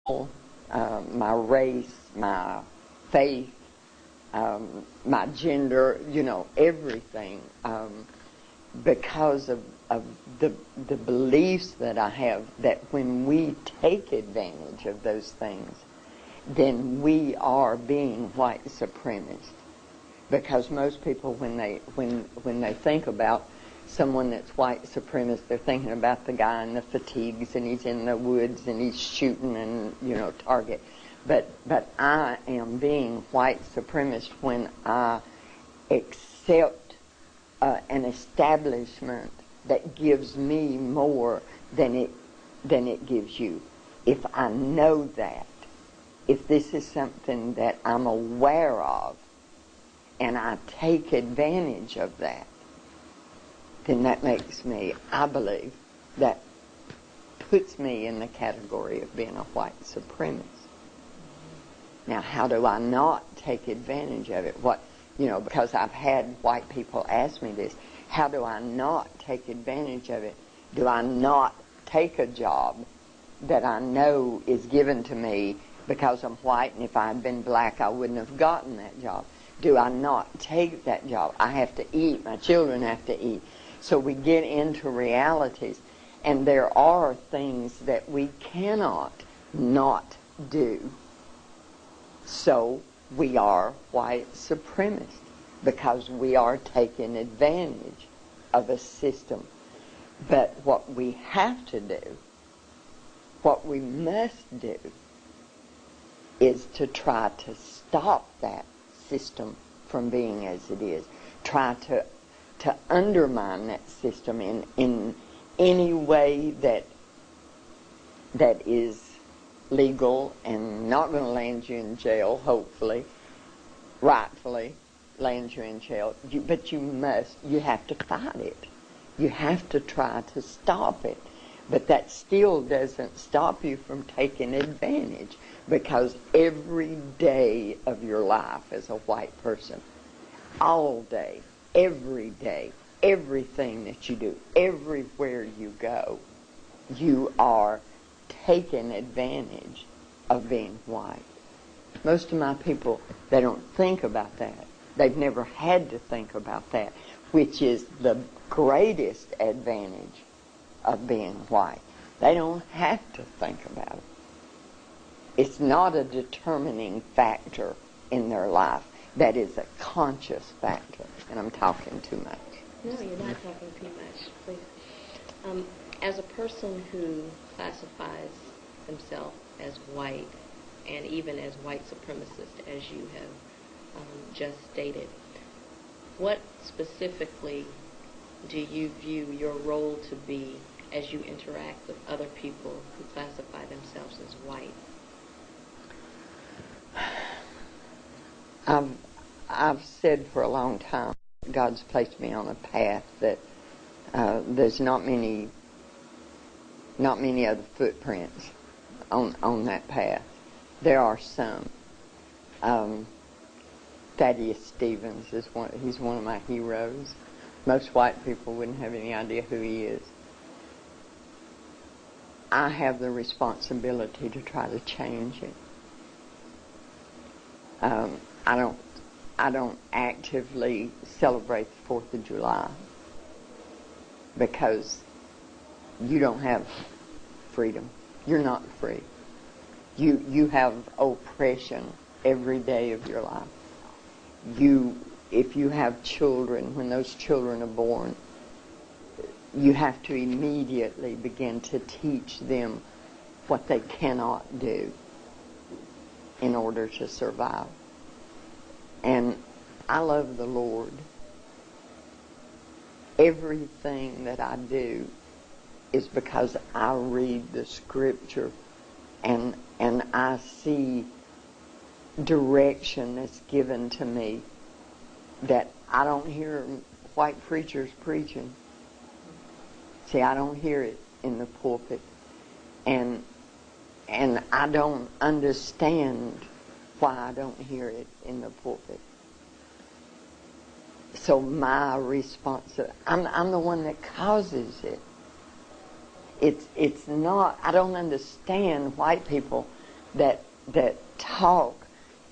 my race, my faith, my gender, everything, because of the beliefs that I have, that when we take advantage of those things, then we are being white supremacists. Because most people, when they think about someone that's white supremacist, they're thinking about the guy in the fatigues and he's in the woods and he's shooting and target. But I am being white supremacist when I accept an establishment that gives me more than it gives you. If I know that, if this is something that I'm aware of, and I take advantage of that, then that makes me, I believe, that puts me in the category of being a white supremacist. Now, how do I not take advantage of it? Because I've had white people ask me this, how do I not take advantage of it? Do I not take a job that I know is given to me because I'm white, and if I had been black, I wouldn't have gotten that job? Do I not take that job? I have to eat. My children have to eat. So we get into realities, and there are things that we cannot not do. So we are white supremacists because we are taking advantage of a system. But what we have to do, what we must do, is to try to stop that system from being as it is. Try to undermine that system in any way that is legal and not going to land you in jail, hopefully, rightfully land you in jail. But you have to fight it. You have to try to stop it. But that still doesn't stop you from taking advantage, because every day of your life as a white person, all day, everything that you do, everywhere you go, you are taking advantage of being white. Most of my people, they don't think about that. They've never had to think about that, which is the greatest advantage of being white. They don't have to think about it. It's not a determining factor in their life. That is a conscious factor. And I'm talking too much. No, you're not talking too much. Please. As a person who classifies themselves as white, and even as white supremacist, as you have just stated, what specifically do you view your role to be as you interact with other people who classify themselves as white? I've said for a long time, God's placed me on a path that there's not many other footprints on that path. There are some. Thaddeus Stevens he's one of my heroes. Most white people wouldn't have any idea who he is. I have the responsibility to try to change it. I don't actively celebrate the 4th of July because you don't have freedom. You're not free. You have oppression every day of your life. If you have children, when those children are born, you have to immediately begin to teach them what they cannot do in order to survive. And I love the Lord. Everything that I do is because I read the Scripture and I see direction that's given to me that I don't hear white preachers preaching. See, I don't hear it in the pulpit. And I don't understand why I don't hear it in the pulpit. So my response, I'm the one that causes it. It's not, I don't understand white people that talk,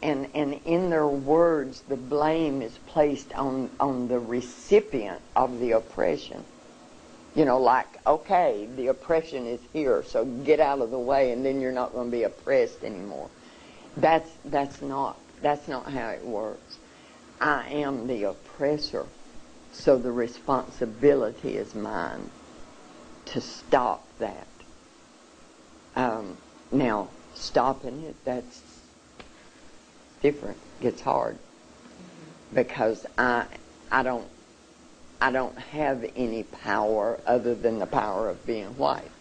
and in their words the blame is placed on the recipient of the oppression. You know, like, okay, the oppression is here, so get out of the way, and then you're not going to be oppressed anymore. That's not how it works. I am the oppressor, so the responsibility is mine to stop that. Now, stopping it, that's different. It's hard because I don't have any power other than the power of being white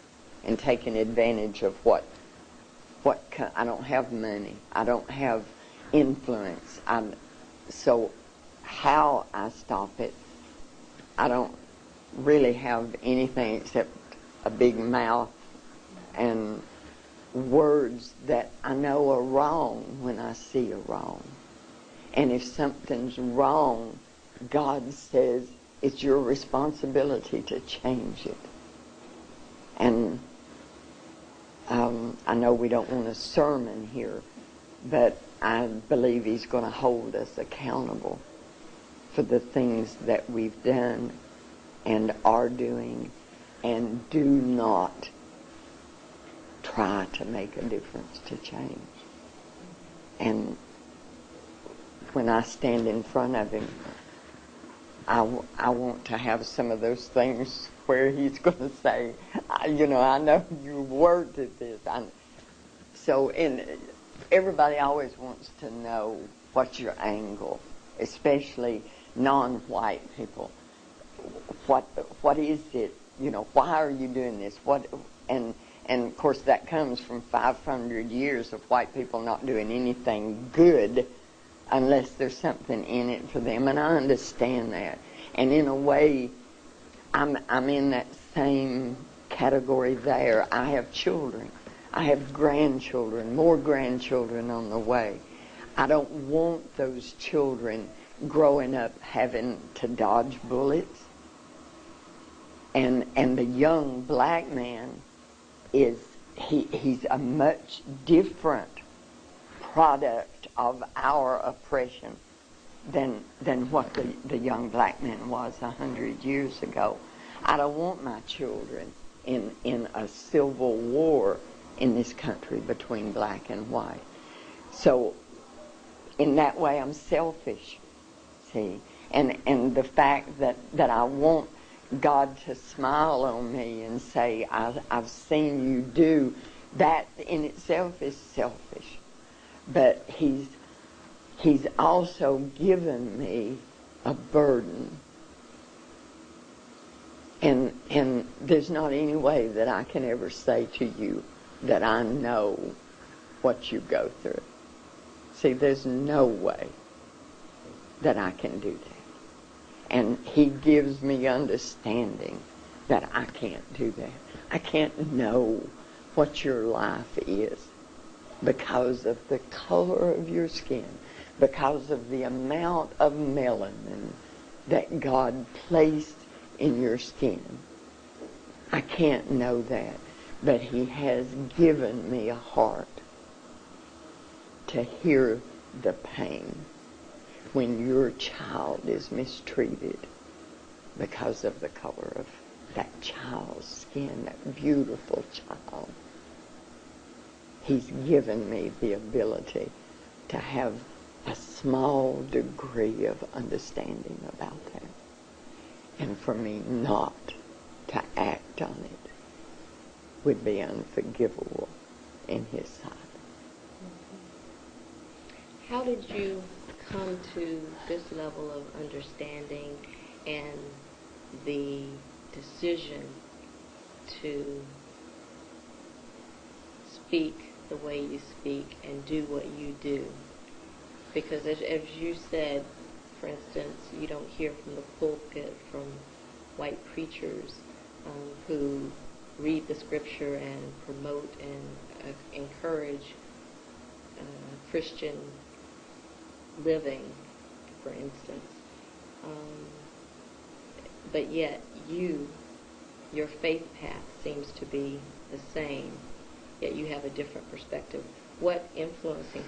and taking advantage of what I don't have money. I don't have influence. So how I stop it, I don't really have anything except a big mouth and words that I know are wrong when I see a wrong. And if something's wrong, God says it's your responsibility to change it. And I know we don't want a sermon here, but I believe He's going to hold us accountable for the things that we've done and are doing, and do not try to make a difference to change. And when I stand in front of Him, I want to have some of those things where He's going to say, I know you worked at this. Everybody always wants to know what's your angle, especially non-white people. What is it? Why are you doing this? And of course that comes from 500 years of white people not doing anything good unless there's something in it for them, and I understand that. And in a way, I'm in that same category there. I have children. I have grandchildren, more grandchildren on the way. I don't want those children growing up having to dodge bullets. And the young black man he's a much different product of our oppression than what the young black man was 100 years ago. I don't want my children in a civil war in this country between black and white. So in that way I'm selfish, see? And the fact that I want God to smile on me and say, I've seen you do, that in itself is selfish. But He's also given me a burden. And there's not any way that I can ever say to you that I know what you go through. See, there's no way that I can do that. And He gives me understanding that I can't do that. I can't know what your life is because of the color of your skin, because of the amount of melanin that God placed in your skin. I can't know that, but He has given me a heart to hear the pain when your child is mistreated because of the color of that child's skin, that beautiful child. He's given me the ability to have a small degree of understanding about that. And for me not to act on it would be unforgivable in His sight. How did you come to this level of understanding and the decision to speak the way you speak and do what you do? Because as you said, for instance, you don't hear from the pulpit from white preachers who read the scripture and promote and encourage Christian living, for instance. But yet your faith path seems to be the same, yet you have a different perspective what influencing